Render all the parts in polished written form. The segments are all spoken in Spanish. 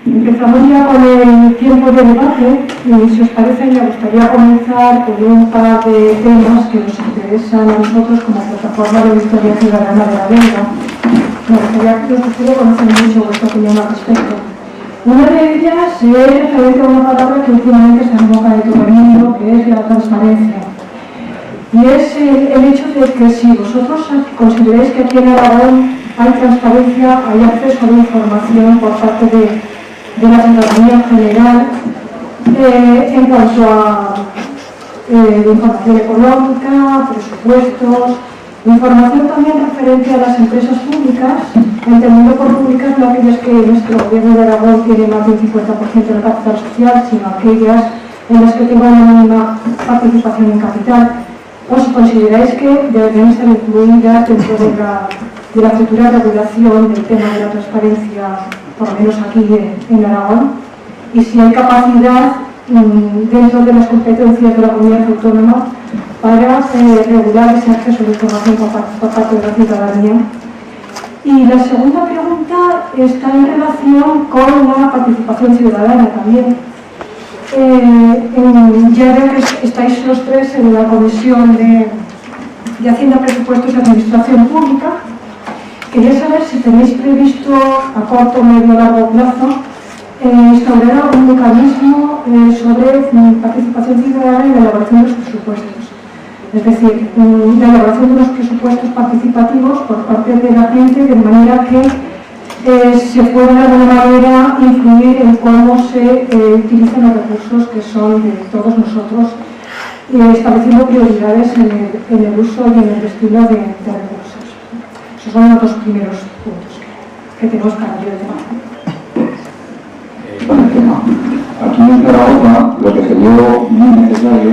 Empezamos ya con el tiempo de debate y, si os parece, me gustaría comenzar con un par de temas que nos interesan a nosotros como plataforma de Victoria Ciudadana de la Vega. Me gustaría conocer mucho vuestra opinión al respecto. Una de ellas es referente a una palabra que últimamente está en boca de todo el mundo, que es la transparencia. Y es el hecho de que si vosotros consideráis que aquí en Aragón hay transparencia, hay acceso a la información por parte de la ciudadanía en general, en cuanto a información económica, presupuestos, información también referente a las empresas públicas, entendiendo por públicas no aquellas que nuestro gobierno de Aragón tiene más del 50% del capital social, sino aquellas en las que tenga una mínima participación en capital. ¿O si consideráis que deberían estar incluidas dentro de la futura regulación del tema de la transparencia, por lo menos aquí en Aragón? Y si hay capacidad dentro de las competencias de la comunidad autónoma para regular ese acceso a la información por parte de la ciudadanía. Y la segunda pregunta está en relación con la participación ciudadana también. Ya veo que estáis los tres en la Comisión de Hacienda, Presupuestos y Administración Pública. Quería saber si tenéis previsto a corto, medio o largo plazo instaurar algún mecanismo sobre participación ciudadana en la elaboración de los presupuestos. Es decir, la elaboración de los presupuestos participativos por parte de la gente, de manera que se pueda de alguna manera influir en cómo se utilizan los recursos que son de todos nosotros, estableciendo prioridades en el uso y en el destino de recursos. Esos son los dos primeros puntos que tenemos para abrir el debate. Aquí en Zaragoza lo que se vio muy necesario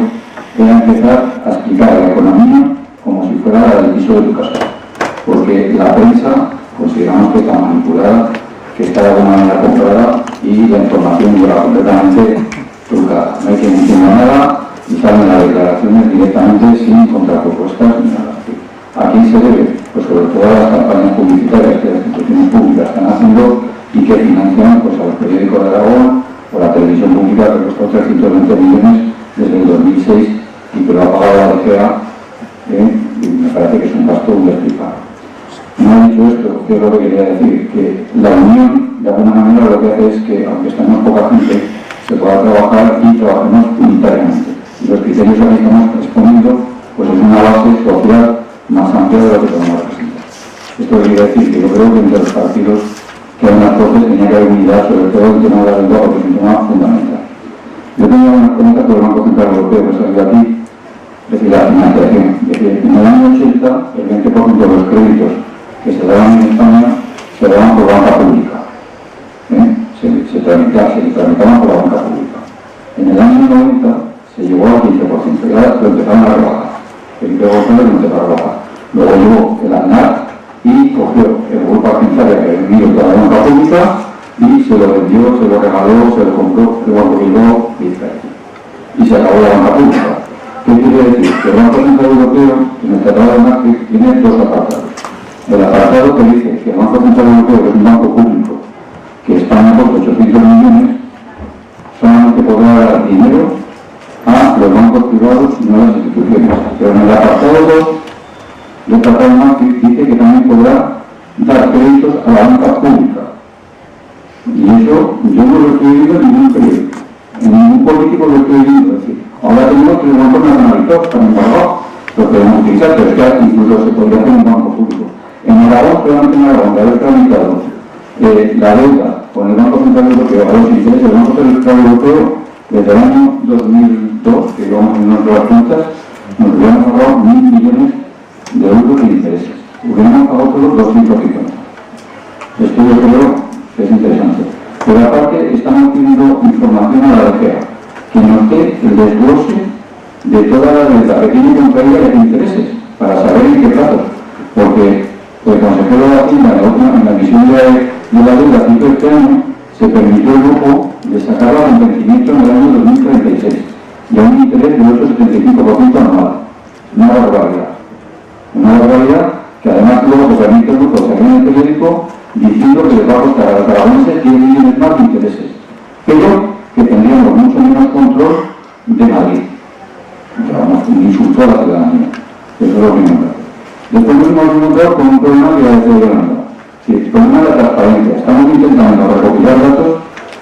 era empezar a explicar la economía como si fuera la del piso de tu casa, porque la prensa consideramos que está manipulada, que está de alguna manera comprada y la información llega completamente trucada. No hay que entienda nada y salen las declaraciones directamente sin contrapropuestas ni nada. ¿A quién se debe? Pues sobre todo a las campañas publicitarias que las instituciones públicas están haciendo y que financian pues, a los periódicos de Aragón o la televisión pública, que costó 320 millones desde el 2006 y que lo ha pagado la DGA, y me parece que es un gasto inexplicable. No he dicho esto, que es lo que quería decir, que la unión, de alguna manera, lo que hace es que, aunque estemos poca gente, se pueda trabajar y trabajemos unitariamente. Y los criterios que estamos exponiendo, pues es una base social más amplia de lo que podemos representar. Esto quiere decir que yo creo que entre los partidos que hay unas cosas tenía que haber unidad, sobre todo el tema de la deuda, porque es un tema fundamental. Yo tenía una pregunta por el Banco Central Europeo que salió aquí, es decir, la financiación. Es decir, en el año 80, el 20% de los créditos que se daban en España se daban por banca pública. Se tramitaban por la banca pública. En el año 90 se llegó al 15%, ya lo empezaron a rebajar. Felipe González lo empezó a rebajar. Luego llegó el ANAR y cogió el grupo Argentaria que había venido de la banca pública y se lo vendió, se lo regaló, se lo compró el Banco Bilbao y se acabó la banca pública. ¿Qué quiere decir? Que el Banco Central Europeo, en el Tratado de Maastricht, tiene dos apartados. El apartado que dice que el Banco Central Europeo, que es un banco público, que España aporta 800 millones, solamente podrá dar dinero a los bancos privados y no a las instituciones. Pero en el apartado 2 del Tratado de Maastricht dice que también podrá dar créditos a la banca pública. Y eso yo no lo estoy viendo en ningún periódico, en ningún político lo estoy viendo. Es decir, ahora tenemos que los bancos nacionalizados también pagados, lo podemos utilizar, pero es que incluso se podría hacer un banco público. En Aragón, solamente en Aragón, de haber tramitado la deuda con el Banco Central Europeo a los intereses del Banco Central Europeo desde el año 2002, que llevamos en nuestras cuentas, nos hubiéramos pagado 1.000 millones de euros de intereses. Hubiéramos pagado solo 250. Esto yo creo que es interesante. Pero aparte, estamos pidiendo información a la DGA, que nos dé el desglose de toda la deuda que tiene contraída de intereses, para saber en qué plazo. Porque el consejero de Hacienda, en la emisión de la deuda que hizo este año, se permitió el lujo de sacarla con vencimiento en el año 2036 y a un interés del 8,75% anual. Una barbaridad. Una barbaridad que además luego se permite el lujo de salir en el periódico diciendo que les va a costar a los aragoneses 10 millones más de intereses, pero que tendríamos mucho menos control de Madrid. O sea, vamos, un insulto a la ciudadanía. Eso es lo primero. Después nos hemos encontrado con un problema que ha sido Yolanda. Sí, el problema de la transparencia. Estamos intentando recopilar datos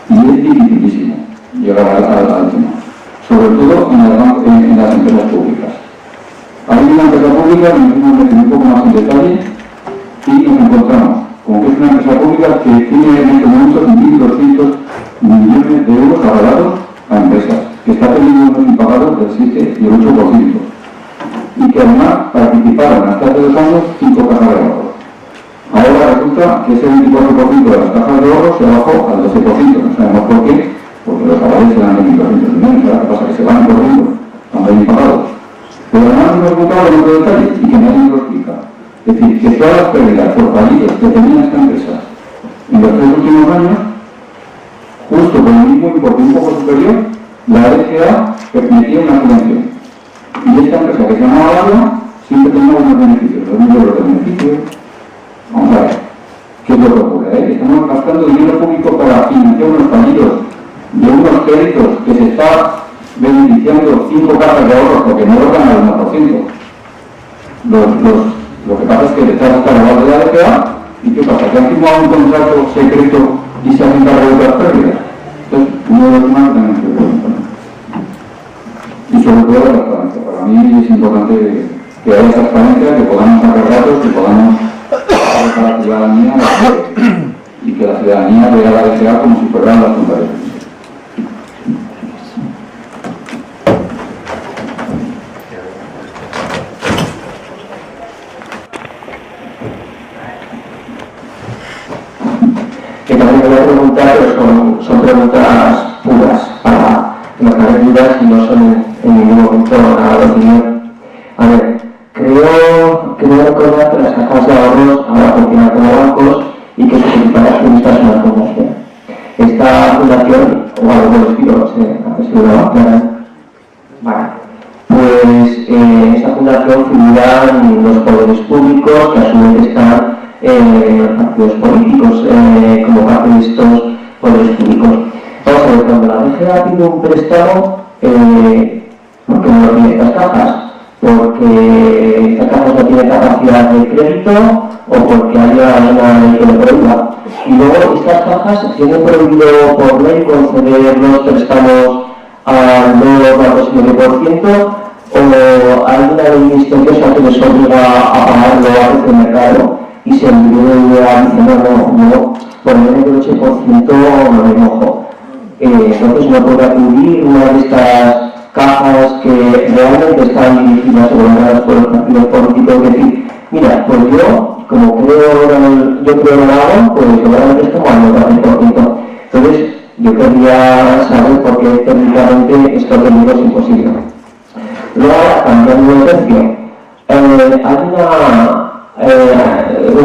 y es dificilísimo llegar al tema. Sobre todo en las empresas públicas. Hay una empresa pública que nos hemos metido un poco más en detalle y nos encontramos con que es una empresa pública que tiene en este momento 1.200 millones de euros avalados a empresas, que está teniendo unos impagados del 7 y el 8%, y que además participaron hasta hace 2 años 5 cajas de ahorro. Ahora resulta que ese 24% de las cajas de ahorro se bajó al 12%, no sabemos por qué, porque los avales eran de 1.200 millones, lo que pasa es que se van corriendo cuando hay impagados. Pero además hemos buscado en otro detalle y que nadie lo explica. Es decir, que todas las pérdidas por fallidos que tenían esta empresa en los 3 últimos años, justo por el mismo importe un poco superior, la LGA permitía una subvención. Y esta empresa que se llamaba Alba siempre tenía unos beneficios, 2.000 euros de beneficios. Vamos a ver, ¿qué es lo que ocurre? Estamos gastando dinero público para financiar unos fallidos de unos créditos que se está beneficiando 5 cajas de ahorro porque no lo ganan al 1%. Lo que pasa es que detrás está la base de la LPA y ¿qué pasa? Que han firmado un contrato secreto y se han encargado de otras pérdidas. Entonces, uno de los más tenemos que preguntar. Y sobre todo la transparencia. Para mí es importante que haya transparencia, que podamos sacar datos, que podamos dar a la ciudadanía y que la ciudadanía vea a la LPA como si fueran las fundaciones. Que también voy a preguntar, pero son preguntas puras para aclarar dudas y no son en ningún momento nada de opinión. A ver, creo recordar que las cajas de ahorros ahora funcionan como bancos y que sus principales accionistas son una fundación. Esta fundación, o algo por el estilo, no sé, antes que una vacuna, vale. Pues esa fundación figuran los poderes públicos que a su vez están partidos políticos como parte de estos poderes públicos. Vamos a ver, cuando la DGA pide un préstamo, ¿por qué no lo pide estas cajas? ¿Porque estas cajas no tienen capacidad de crédito o porque haya una ley que lo prohíba? Y luego estas cajas tienen prohibido por ley conceder los préstamos al 2,9% o hay una ley misteriosa que les obliga a pagarlo a precio de mercado y se viene diciendo no, por menos del 8% no me mojo. Entonces no puede acudir una de estas cajas que realmente están dirigidas o gobernadas por los partidos políticos y decir, mira, pues yo, como creo en el agua, pues seguramente es como al 90%. Entonces, yo quería saber por qué técnicamente esto es imposible. Luego, cambiando de tercio, una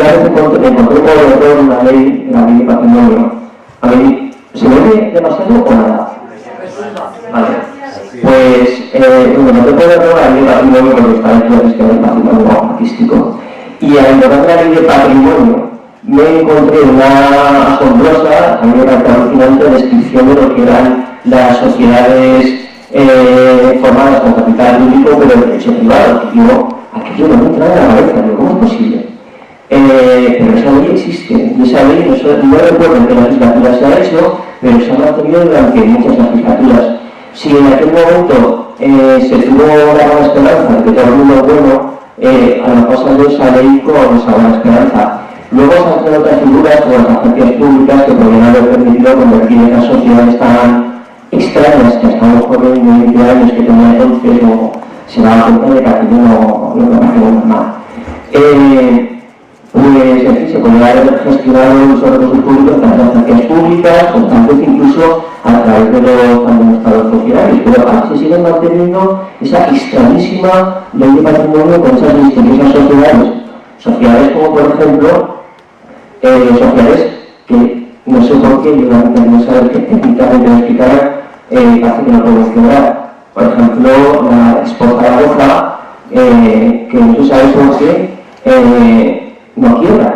vez encontré por una ley, la ley de patrimonio. A mí, ¿se me oye demasiado o nada? Vale. Pues, no te puedo error la ley de patrimonio porque está dentro del esquema del patrimonio artístico. Y al encontrar la ley de patrimonio, me encontré una asombrosa, también alucinante descripción de lo que eran las sociedades formadas con capital público pero de derecho privado. Aquello no me entra en la cabeza, digo, ¿cómo es posible? Pero esa ley existe, y esa ley no recuerdo en qué legislatura se ha hecho, pero se ha mantenido durante muchas legislaturas. Si en aquel momento se tuvo una buena esperanza de que todo el mundo es bueno, a lo mejor salió esa ley con esa buena esperanza. Luego se han creado otras figuras como las agencias públicas que podrían haber permitido convertir esas sociedades tan extrañas que hasta un joven de 20 años que tenía entonces o se daba cuenta de que aquello no hacía normal. Pues en fin, se podría haber gestionado los recursos públicos para las agencias públicas, o tal vez incluso a través de los estados sociales, pero ahora se siguen manteniendo esa extrañísima ley de patrimonio con esas misteriosas sociedades como por ejemplo sociedades que no sé por qué yo no saber que técnicamente me explicar parece que no podemos quebrar. Por ejemplo, la Expo Zaragoza, que no se sabe por qué no quiebra.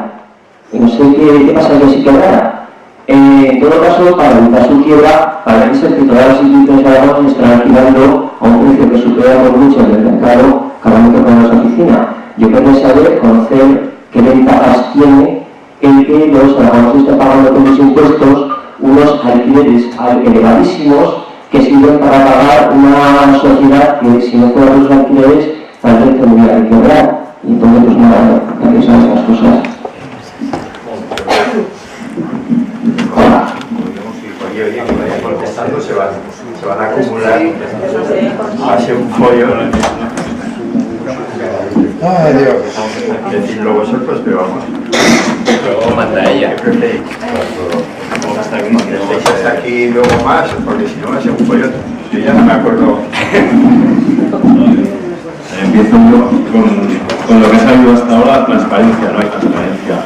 no sé qué pasaría si quebrara. En todo caso, para evitar su quiebra, parece ser que todas las instituciones de Aragón están alquilando a un precio que supera por mucho el del mercado cada uno que pone esa oficina. Yo quería saber, conocer qué ventajas tiene el que los aragoneses estén pagando con sus impuestos unos alquileres elevadísimos que sirven para pagar una sociedad que, si no fueran los alquileres, tal vez tendría que quebrar. Y entonces, pues nada, gracias a estas cosas. Oye, que vaya contestando, se van a acumular, va a ser un pollo. Ay, Dios. Decir luego vosotros, pero vamos. Luego manda ella. ¿Qué preferís? ¿Estáis aquí luego más? Porque si no va a ser un pollo. Yo ya no me acuerdo. Empiezo yo con lo que ha salido hasta ahora. Transparencia, no hay transparencia.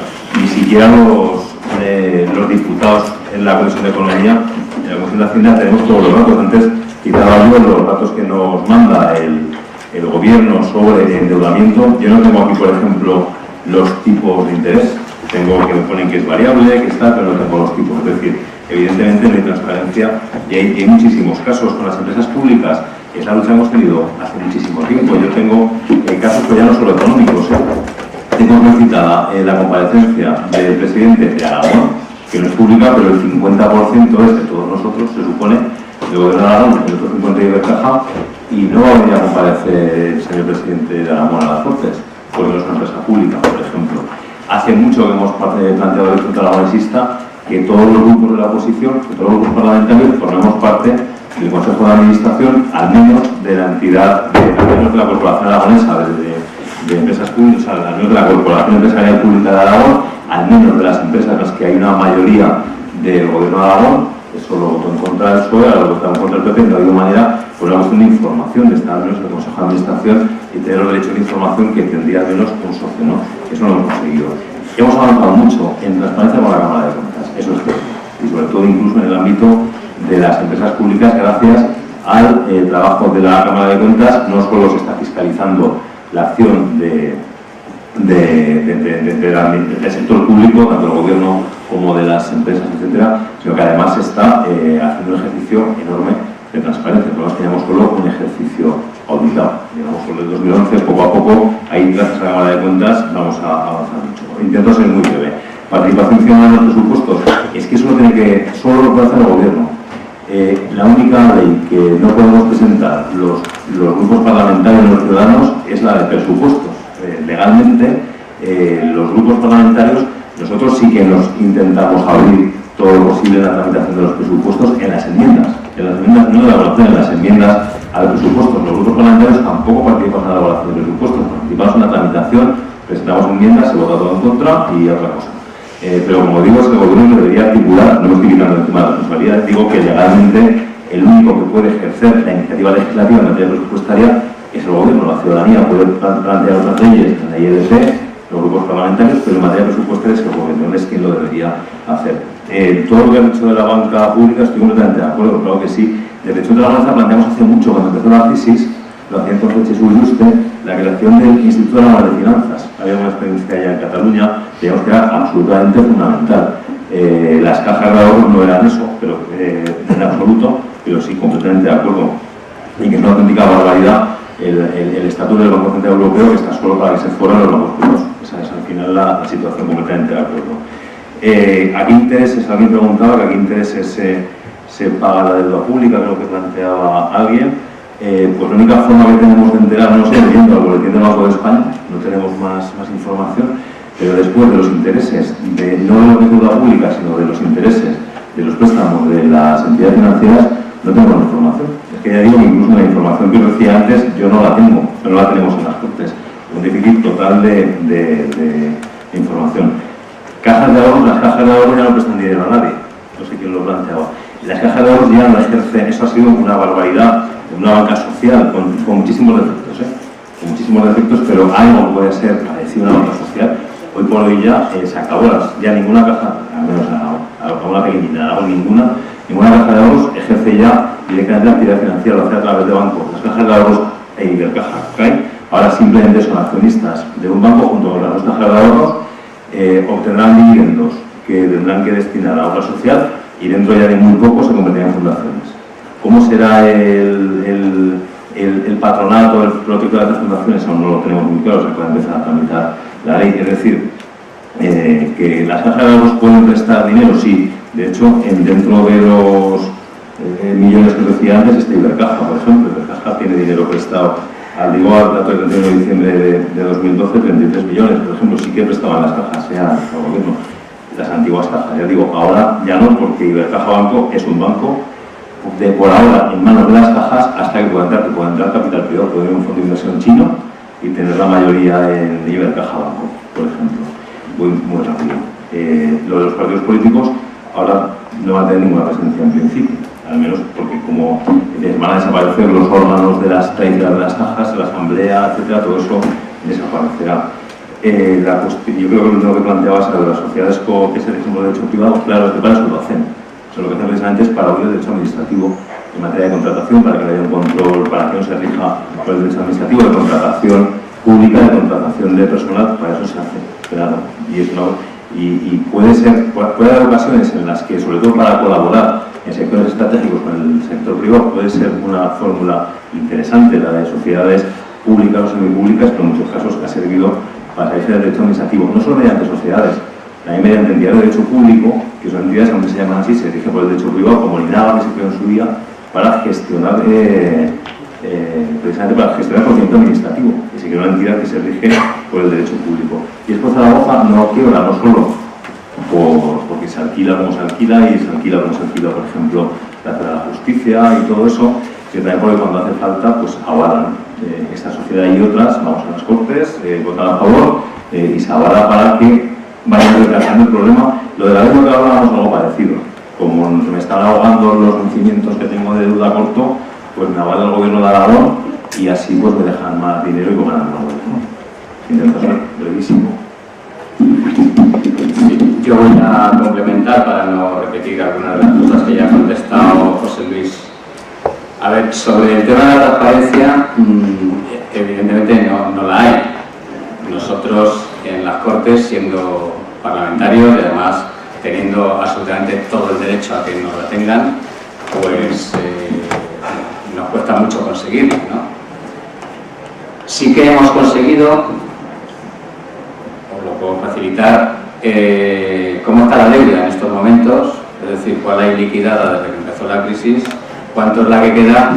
Ni siquiera los diputados en la Comisión de Economía, en la Comisión de Hacienda, tenemos todos los datos. Antes quitaba yo los datos que nos manda el gobierno sobre endeudamiento. Yo no tengo aquí, por ejemplo, los tipos de interés. Tengo que me ponen que es variable, que está, pero no tengo los tipos. Es decir, evidentemente no hay transparencia y hay muchísimos casos con las empresas públicas. Esa lucha hemos tenido hace muchísimo tiempo. Yo tengo casos, pero ya no solo económicos. Tengo citada la comparecencia del presidente de Aragón, que no es pública, pero el 50% es de todos nosotros, se supone, del gobierno de Aragón, el otro 50% de Caja, y no va a venir a comparecer el señor presidente de Aragón a las Cortes, porque no es una empresa pública, por ejemplo. Hace mucho que hemos planteado el Centro Aragonesista que todos los grupos de la oposición, que todos los grupos parlamentarios, formemos parte del Consejo de Administración, al menos de la entidad, al menos de la Corporación Aragonesa de Empresas Públicas, al menos de la Corporación Empresarial Pública de Aragón, al menos de las empresas en las que hay una mayoría del Gobierno de Aragón. Eso lo votó en contra del PSOE, ahora lo votó en contra del PP, no ha habido manera, por una cuestión de información, de estar al menos en el Consejo de Administración y tener los derechos de información que tendría al menos un socio, ¿no? Eso lo hemos conseguido. Hemos avanzado mucho en transparencia con la Cámara de Cuentas, eso es cierto, y sobre todo incluso en el ámbito de las empresas públicas, gracias al trabajo de la Cámara de Cuentas. No solo se está fiscalizando la acción del sector público, tanto del gobierno como de las empresas, etcétera, sino que además se está haciendo un ejercicio enorme de transparencia. Nosotros teníamos solo un ejercicio auditado, digamos, solo el 2011, poco a poco, ahí gracias a la Cámara de Cuentas vamos a avanzar mucho. Intento ser muy breve. Participación ciudadana en los presupuestos, es que solo lo puede hacer el gobierno. La única ley que no podemos presentar los grupos parlamentarios y los ciudadanos es la de presupuestos. Legalmente, los grupos parlamentarios, nosotros sí que nos intentamos abrir todo lo posible en la tramitación de los presupuestos en las enmiendas, no en la elaboración, en las enmiendas a los presupuestos. Los grupos parlamentarios tampoco participan en la elaboración de presupuestos, participamos en la tramitación, presentamos enmiendas, se vota todo en contra y otra cosa. Pero como digo, es que el gobierno debería articular, no me estoy quitando encima de la responsabilidad, digo que legalmente el único que puede ejercer la iniciativa legislativa en materia presupuestaria es el gobierno. La ciudadanía puede plantear otras leyes en la ILC, los grupos parlamentarios, pero en materia presupuestaria es el gobierno, es quien lo debería hacer. Todo lo que han dicho de la banca pública estoy completamente de acuerdo, claro que sí. Desde hecho de la banca planteamos hace mucho, cuando empezó la crisis, lo hacía entonces Jesús Yuste, la creación del Instituto Nacional de Finanzas. Había una experiencia ya en Cataluña, digamos que era absolutamente fundamental. Las cajas de ahorro no eran eso, pero en absoluto, pero sí completamente de acuerdo. Y que es una auténtica barbaridad el estatuto del Banco Central Europeo, que está solo para que se fueran los bancos privados. Esa es al final la situación completamente de acuerdo. ¿A qué intereses? Alguien preguntaba que a qué intereses se paga la deuda pública, creo que planteaba alguien. Pues la única forma que tenemos de enterarnos es leyendo el boletín del Banco de España, no tenemos más información, pero después de los intereses, no de lo que es deuda pública, sino de los intereses de los préstamos de las entidades financieras, no tenemos información. Es que ya digo que incluso la información que os decía antes, yo no la tengo, pero no la tenemos en las Cortes. Un déficit total de información. Cajas de ahorros, las cajas de ahorros ya no prestan dinero a nadie, no sé quién lo planteaba. Las cajas de ahorros ya no ejercen, eso ha sido una barbaridad, una banca social con muchísimos defectos, con muchísimos defectos, pero algo puede ser parecido a una banca social. Hoy por hoy ya se acabó, ya ninguna caja, al menos a una pequeñita, ninguna caja de ahorros ejerce ya directamente la actividad financiera, lo hace a través de bancos. Las cajas de ahorros e Ibercaja, ahora simplemente son accionistas de un banco junto con las dos cajas de ahorros. obtendrán dividendos que tendrán que destinar a obra social y dentro ya de muy poco se convertirán en fundaciones. ¿Cómo será el patronato, el protocolo de las fundaciones? Aún no lo tenemos muy claro, se puede empezar a tramitar la ley. Es decir, que las cajas de ahorros pueden prestar dinero, sí. De hecho, dentro de los millones que decía antes está Ibercaja, por ejemplo. Ibercaja tiene dinero prestado. Al dato del 31 de diciembre de 2012, 33 millones, por ejemplo, sí que prestaban las cajas, sea el gobierno, las antiguas cajas. Ya digo, ahora ya no, porque Ibercaja Banco es un banco de por ahora en manos de las cajas hasta que pueda entrar capital privado, puede haber un fondo de inversión chino y tener la mayoría en Ibercaja Banco, por ejemplo. Muy rápido. Lo de los partidos políticos ahora no va a tener ninguna presencia en principio, al menos porque como van a desaparecer los órganos de las tradicionales de las cajas, la asamblea, etcétera, todo eso desaparecerá. Yo creo que lo que planteabas era de las sociedades que se rigen por derecho privado, claro, es que para eso lo hacen. O sea, lo que hacen precisamente es para el derecho administrativo en materia de contratación, para que haya un control, para que no se rija por el derecho administrativo de contratación pública, de contratación de personal, para eso se hace, claro. Y puede haber ocasiones en las que, sobre todo para colaborar en sectores estratégicos con el sector privado, puede ser una fórmula interesante, la de sociedades públicas o semipúblicas, pero en muchos casos ha servido para salirse del derecho administrativo, no solo mediante sociedades, también mediante entidades de derecho público, que son entidades, aunque se llaman así, se rigen por el derecho privado, como Linaga, que se creó en su día, para gestionar, precisamente para gestionar el procedimiento administrativo, y se creó una entidad que se rige por el derecho público. Y después Zaragoza no quiebra, no solo porque se alquila como se alquila, y se alquila como se alquila, por ejemplo, la Plaza de la Justicia y todo eso, sino también porque cuando hace falta, pues avalan esta sociedad y otras, vamos a las Cortes, votan a favor, y se avala para que vayan retrasando el problema. Lo de la deuda que hablábamos algo parecido. Como se me están ahogando los vencimientos que tengo de deuda corto, pues me avala el gobierno de Aragón y así pues me dejan más dinero y coman más gobierno. Intento ser brevísimo. Sí, yo voy a complementar para no repetir algunas de las cosas que ya ha contestado José Luis. A ver, sobre el tema de la transparencia, evidentemente no la hay. Nosotros en las Cortes, siendo parlamentarios y además teniendo absolutamente todo el derecho a que nos la tengan, pues nos cuesta mucho conseguirlo, ¿no? Sí que hemos conseguido, os lo puedo facilitar, cómo está la deuda en estos momentos, es decir, cuál hay liquidada desde que empezó la crisis, cuánto es la que queda,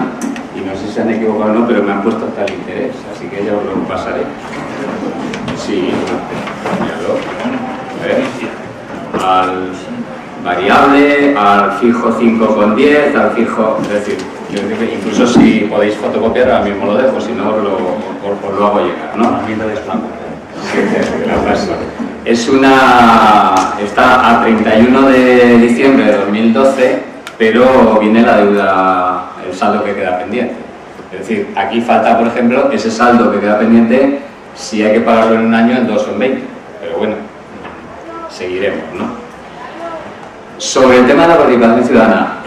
y no sé si se han equivocado o no, pero me han puesto hasta el interés, así que ya os lo pasaré. Sí, míralo. Al variable, al fijo 5,10, al fijo, es decir, yo creo que incluso si podéis fotocopiar, ahora mismo lo dejo, si no os lo hago llegar, ¿no? Es está a 31 de diciembre de 2012, pero viene la deuda, el saldo que queda pendiente. Es decir, aquí falta, por ejemplo, ese saldo que queda pendiente, si hay que pagarlo en un año, en 2 o en 20. Pero bueno, seguiremos, ¿no? Sobre el tema de la participación ciudadana,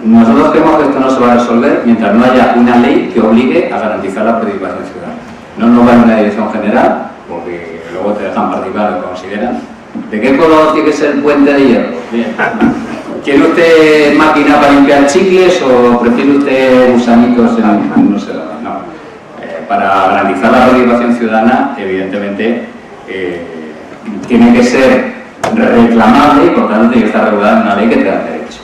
nosotros creemos que esto no se va a resolver mientras no haya una ley que obligue a garantizar la participación ciudadana. No nos va en una dirección general, porque luego te dejan participar lo que consideran. ¿De qué color tiene que ser el puente de hierro? Bien. ¿Quiere usted máquina para limpiar chicles o prefiere usted gusanitos en no sé dónde? No. Para garantizar la participación ciudadana, evidentemente, tiene que ser reclamable y por tanto tiene que estar regulada en una ley que te da derecho.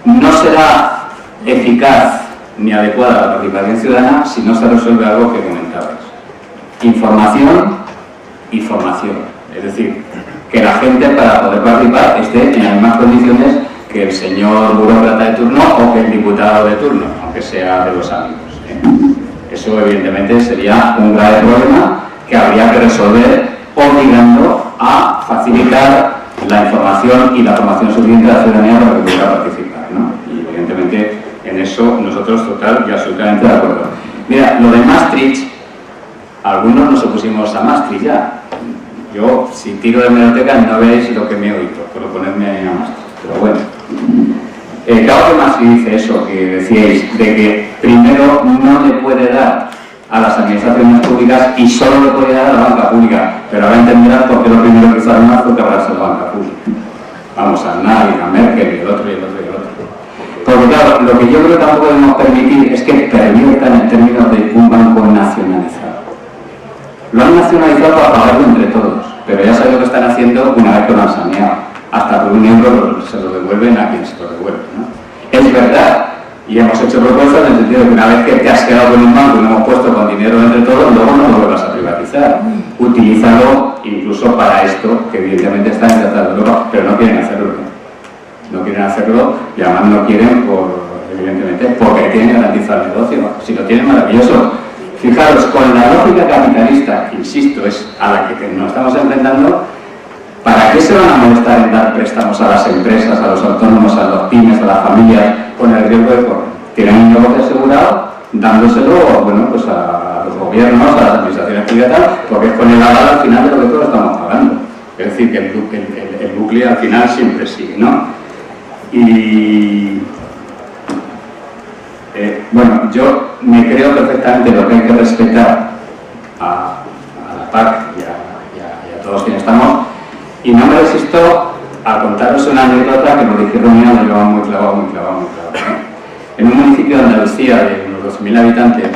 No será eficaz ni adecuada la participación ciudadana si no se resuelve algo que comentabais. Información y formación. Es decir, que la gente para poder participar esté en las mismas condiciones que el señor burócrata de turno o que el diputado de turno, aunque sea de los amigos. Eso evidentemente sería un grave problema que habría que resolver obligando a facilitar la información y la formación suficiente de la ciudadanía para que pueda participar, ¿no? Y evidentemente en eso nosotros total y absolutamente de acuerdo. Mira, lo de Maastricht, algunos nos opusimos a Maastricht ya. Yo, si tiro de hemeroteca, no veréis lo que me he oído, por ponerme a Maastricht, pero bueno. Claro que Maastricht dice eso que decíais, de que primero no le puede dar a las administraciones públicas y solo le puede dar a la banca pública. Pero pero ahora entenderás por qué lo primero que hizo Aznar fue cargarse la banca pública. Vamos, a Aznar y a Merkel y el otro y el otro y el otro. Porque claro, lo que yo creo que tampoco debemos permitir es que perviertan en términos de un banco nacionalizado. Lo han nacionalizado para pagarlo entre todos, pero ya sabéis lo que están haciendo una vez que lo han saneado. Hasta por €1 se lo devuelven a quien se lo devuelve, ¿no? Es verdad, y hemos hecho propuestas en el sentido de que una vez que te has quedado con un banco y lo hemos puesto con dinero entre todos, luego no lo vuelvas a privatizar. Utilízalo incluso para esto, que evidentemente está en el Tratado de Europa, pero no quieren hacerlo. No quieren hacerlo y además no quieren, evidentemente, porque tienen garantizado el negocio. Si lo tienen, maravilloso. Fijaros, con la lógica capitalista, que insisto, es a la que nos estamos enfrentando, ¿para qué se van a molestar en dar préstamos a las empresas, a los autónomos, a los pymes, a las familias, con el riesgo de correr? Tienen un negocio asegurado, dándoselo, bueno, pues a los gobiernos, a las administraciones privadas, porque es con el aval al final de lo que todos estamos pagando. Es decir, que el bucle al final siempre sigue, ¿no? Y bueno, yo me creo perfectamente lo que hay que respetar a la PAC y a todos quienes estamos, y no me resisto a contaros una anécdota que me dijeron mía, me llevaba muy clavado. En un municipio de Andalucía de unos 12.000 habitantes,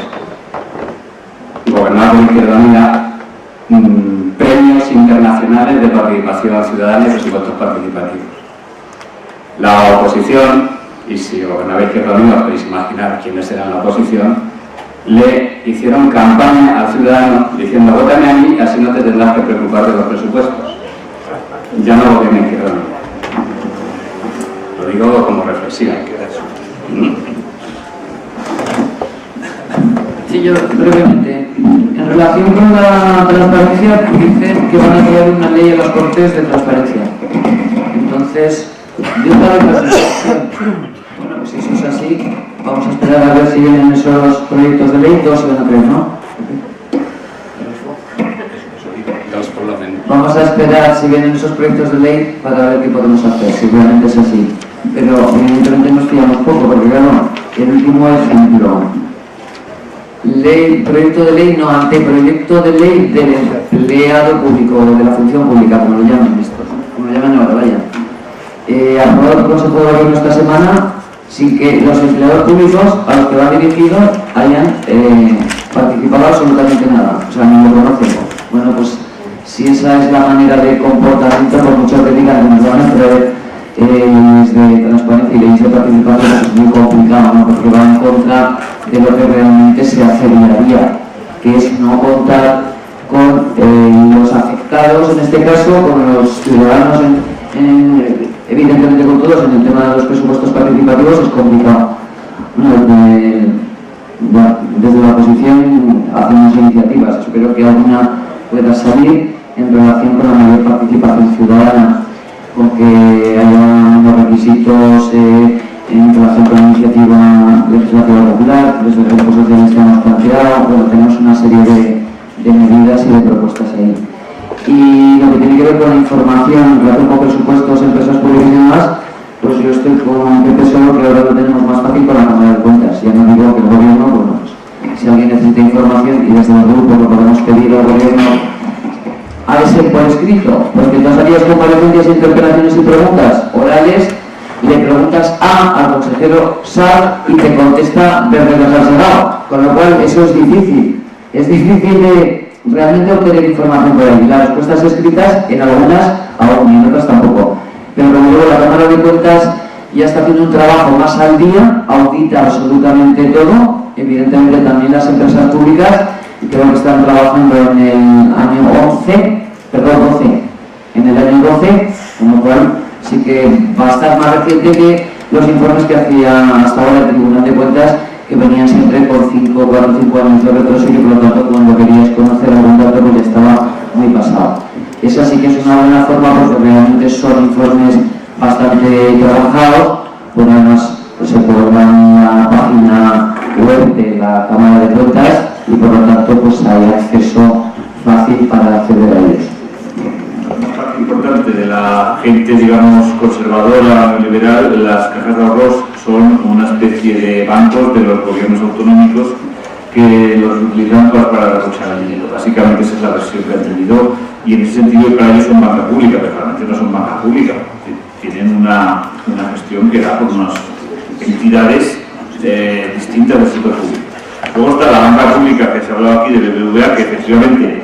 gobernado por Izquierda Unida, premios internacionales de participación ciudadana y presupuestos participativos. La oposición, y si gobernaba Izquierda Unida os podéis imaginar quiénes eran la oposición, le hicieron campaña al ciudadano diciendo: vótame a mí, así no te tendrás que preocupar de los presupuestos. Ya no gobierna Izquierda Unida. Lo digo como reflexión. Sí, yo brevemente. En relación con la transparencia, dicen que van a crear una ley en las Cortes de transparencia. Entonces, yo estaba en la sensación, bueno, pues si eso es así, vamos a esperar a ver si vienen esos proyectos de ley, todos se van a creer, ¿no? Dos por lo menos. Vamos a esperar si vienen esos proyectos de ley para ver qué podemos hacer, si realmente es así. Pero evidentemente nos fiamos poco, porque claro, el último ejemplo, proyecto de ley, no, anteproyecto de ley del empleado público, de la función pública, como lo llaman estos, como lo llaman ahora, vaya. Aprobado por el Consejo de Gobierno esta semana, sin que los empleados públicos a los que va dirigido hayan participado absolutamente nada, o sea, ni lo conocen. Bueno, pues si esa es la manera de comportamiento, por mucho que digan que nos van a traer leyes de transparencia y leyes de participación, pues es muy complicado, ¿no? Porque va en contra de lo que realmente se hace día a día, que es no contar con los afectados, en este caso, con los ciudadanos, evidentemente con todos, en el tema de los presupuestos participativos es complicado. Bueno, desde la oposición hacemos iniciativas, espero que alguna pueda salir en relación con la mayor participación ciudadana, con que haya unos requisitos en relación con la iniciativa legislativa popular, desde el Grupo Socialista hemos planteado, bueno, tenemos una serie de medidas y de propuestas ahí. Y lo que tiene que ver con la información en relación con presupuestos, empresas públicas y demás, pues yo estoy con Pepe Solo, que ahora lo tenemos más fácil con la Cámara de Cuentas. Ya no digo que el Gobierno, bueno, pues, si alguien necesita información y desde el grupo lo podemos pedir al Gobierno a ese por escrito, porque todas aquellas comparecencias, interpelaciones y preguntas orales, le preguntas al consejero SAR y te contesta desde las al Senado, con lo cual eso es difícil. Es difícil de realmente obtener información por ahí. Las respuestas escritas, en algunas aún y en otras tampoco. Pero como digo, la Cámara de Cuentas ya está haciendo un trabajo más al día, audita absolutamente todo, evidentemente también las empresas públicas, y creo que están trabajando en el año 12, en el año 12, con lo cual sí que va a estar más reciente que los informes que hacía hasta ahora el Tribunal de Cuentas, que venían siempre por 4 o 5 años de retraso y que por lo tanto cuando querías conocer algún dato pues ya estaba muy pasado. Esa sí que es una buena forma porque realmente son informes bastante trabajados, pues además se cuelgan en la página web de la Cámara de Cuentas y por lo tanto pues hay acceso fácil para acceder a ellos. Una parte importante de la gente, digamos, conservadora, liberal, las cajas de ahorros son una especie de bancos de los gobiernos autonómicos que los utilizan para derrochar el dinero. Básicamente esa es la versión que han tenido, y en ese sentido para ellos son banca pública, pero realmente no son banca pública. Tienen una gestión que da por unas entidades distintas del sector público. Luego está la banca pública que se ha hablado aquí de BBVA, que efectivamente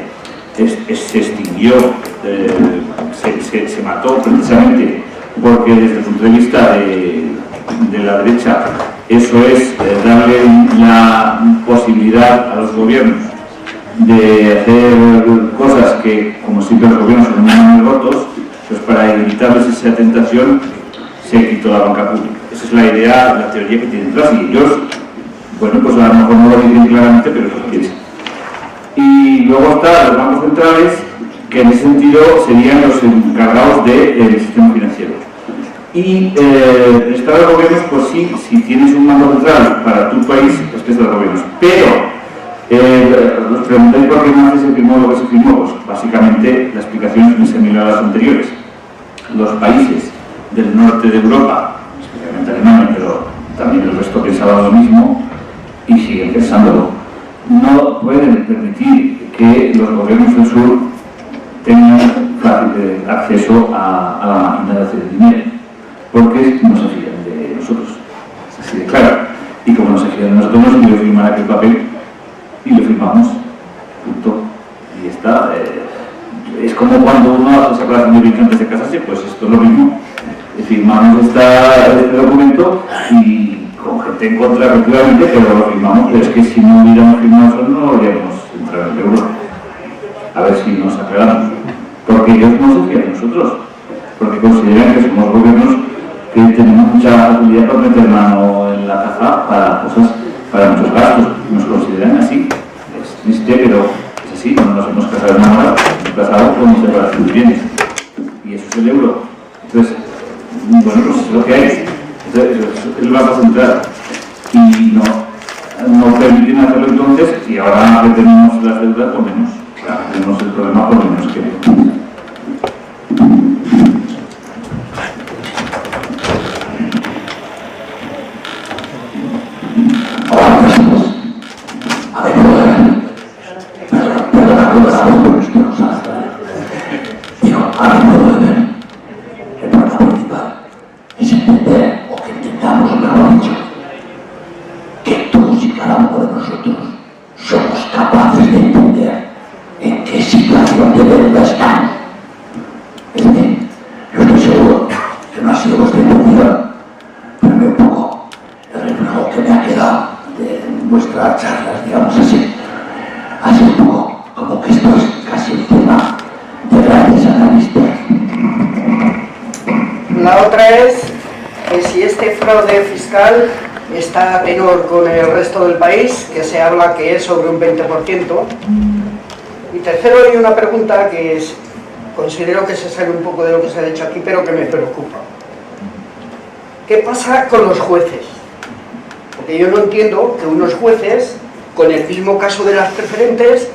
se extinguió, se mató precisamente porque desde el punto de vista de la derecha eso es darle la posibilidad a los gobiernos de hacer cosas que, como siempre los gobiernos son muy rotos, pues para evitarles esa tentación se quitó la banca pública. Esa es la idea, la teoría que tienen detrás, y ellos, bueno, pues a lo mejor no lo dicen claramente, pero eso lo piensan. Y luego están los bancos centrales, que en ese sentido serían los encargados del sistema financiero. Y el Estado de gobiernos, pues sí, si tienes un banco central para tu país, pues que es de los gobiernos. Pero, os preguntáis por qué no se firmó lo que se firmó. Pues básicamente la explicación es muy similar a las anteriores. Los países del norte de Europa, especialmente Alemania, pero también el resto pensaba lo mismo y siguen pensándolo, no pueden permitir que los gobiernos del sur tengan fácil acceso a la máquina de hacer dinero, porque no se fían de nosotros. Es así de claro. Y como no se fían de nosotros, nos quiero firmar aquel papel y lo firmamos. Punto. Y está. Es como cuando uno hace separación de bienes antes de casarse, pues esto es lo mismo. Firmamos este documento y con gente en contra, efectivamente, pero lo firmamos. Pero es que si no hubiéramos firmado eso, no habríamos entrado en el euro. A ver si nos aclaramos. Porque ellos no se fían de nosotros. Porque consideran que somos gobiernos que tenemos mucha facilidad para meter mano en la caja para cosas, para muchos gastos. Nos consideran así. Es triste, pero es así. No nos hemos casado en nada, nos hemos casado con separación de bienes. Y eso es el euro. Entonces, bueno, pues es lo que hay. Entonces, es el Banco Central. Y no permiten hacerlo entonces, y ahora que tenemos las deudas, por menos. Claro, tenemos el problema por menos que. Está a tenor con el resto del país, que se habla que es sobre un 20%. Y tercero, hay una pregunta que considero que se sale un poco de lo que se ha dicho aquí, pero que me preocupa. ¿Qué pasa con los jueces? Porque yo no entiendo que unos jueces, con el mismo caso de las preferentes,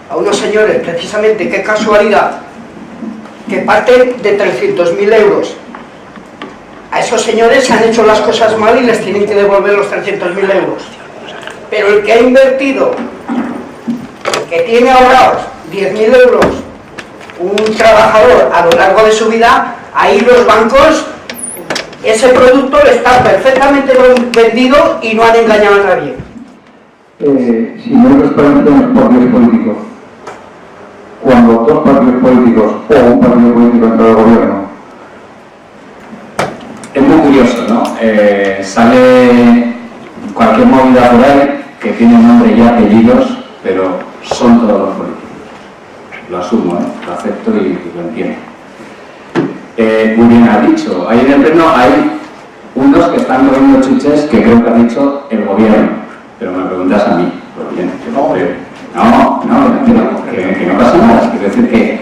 a unos señores, precisamente, qué casualidad, que parten de 300.000 euros. A esos señores han hecho las cosas mal y les tienen que devolver los 300.000 euros. Pero el que ha invertido, el que tiene ahorrados 10.000 euros, un trabajador a lo largo de su vida, ahí los bancos, ese producto está perfectamente vendido y no han engañado a nadie. Si no hay transparencia en los partidos políticos, cuando dos partidos políticos o un partido político entra al gobierno, es muy curioso, ¿no? Sale cualquier movida por ahí que tiene nombre y apellidos, pero son todos los políticos. Lo asumo, lo acepto y lo entiendo. Muy bien ha dicho. Ahí en el pleno hay unos que están moviendo chuches que creo que ha dicho el gobierno, pero me preguntas a mí. Pues bien, que no creo. Que no pasa nada. Quiero decir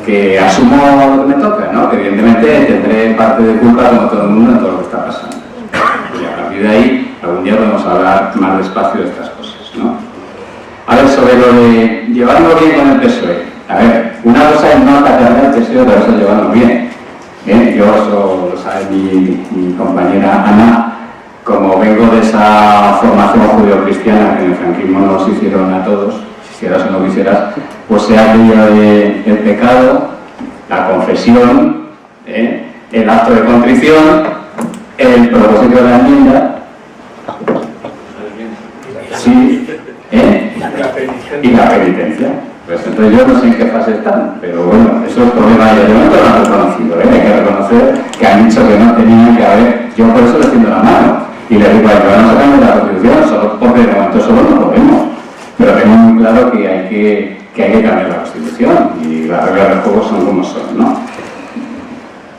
que asumo lo que me toca, ¿no? Que evidentemente tendré parte de culpa, como todo el mundo, en todo lo que está pasando. Y a partir de ahí, algún día podemos hablar más despacio de estas cosas, ¿no? A ver, sobre lo de llevarlo bien con el PSOE. A ver, una cosa es no atacar al PSOE, otra cosa es llevarlo bien. Yo, eso lo sabe mi compañera Ana, como vengo de esa formación judío-cristiana que en el franquismo nos hicieron a todos, quisieras o no quisieras, pues se ha aquello de el pecado, la confesión, el acto de contrición, el propósito de la enmienda, sí, y la penitencia. Pues entonces yo no sé en qué fase están, pero bueno, eso es problema de ellos. Yo no lo han reconocido, hay que reconocer que han dicho que no tenían que haber, yo por eso les tiendo la mano, y les digo, ayuda, no sacamos la Constitución, solo porque de momento solo no podemos, pero tengo muy claro que hay que cambiar la Constitución, y las reglas del juego son como son, ¿no?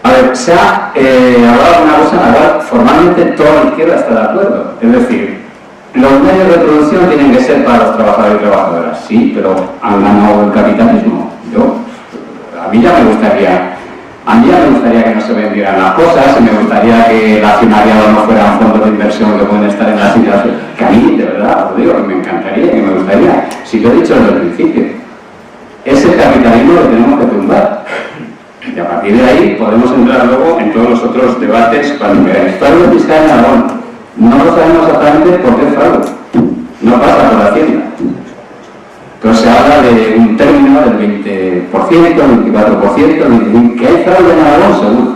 A ver, se ha hablado de una cosa en la cual formalmente toda la izquierda está de acuerdo, es decir, los medios de producción tienen que ser para los trabajadores y trabajadoras, sí, pero han ganado el capitalismo. A mí ya me gustaría que no se vendieran las cosas, y me gustaría que el accionariado no fueran fondos de inversión que pueden estar en las islas, que a mí, de verdad, os digo, que me encantaría, que me gustaría. Si lo he dicho desde el principio, es el capitalismo que tenemos que tumbar. Y a partir de ahí podemos entrar luego en todos los otros debates cuando queráis. Fraude fiscal en Aragón. No lo sabemos exactamente por qué fraude. No pasa por la Hacienda. Entonces se habla de un término del 20%, 24%, que hay fraude en Aragón, seguro.